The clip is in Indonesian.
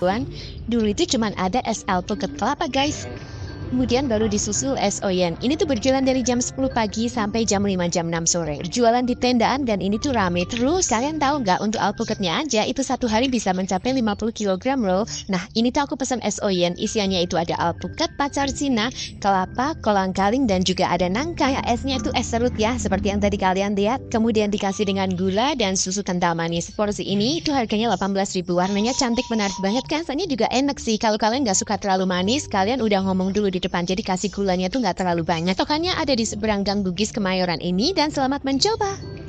ribuan. Dulu itu cuman ada es alpukat kelapa guys. Kemudian baru disusul es oyen. Ini tuh berjualan dari jam 10 pagi sampai jam 5 jam 6 sore. Berjualan di tendaan dan ini tuh rame terus. Kalian tahu nggak untuk alpukatnya aja itu satu hari bisa mencapai 50 kilogram loh. Nah ini tuh aku pesan es oyen. Isiannya itu ada alpukat, pacar Cina, kelapa, kolang kaling dan juga ada nangka. Ya, esnya itu es serut ya seperti yang tadi kalian lihat. Kemudian dikasih dengan gula dan susu kental manis. Porsi ini itu harganya 18.000. Warnanya cantik menarik banget kan. Rasanya juga enak sih. Kalau kalian nggak suka terlalu manis, kalian udah ngomong dulu di depan, jadi kasih gulanya tuh nggak terlalu banyak. Tokannya ada di seberang Gang Bugis Kemayoran ini dan selamat mencoba.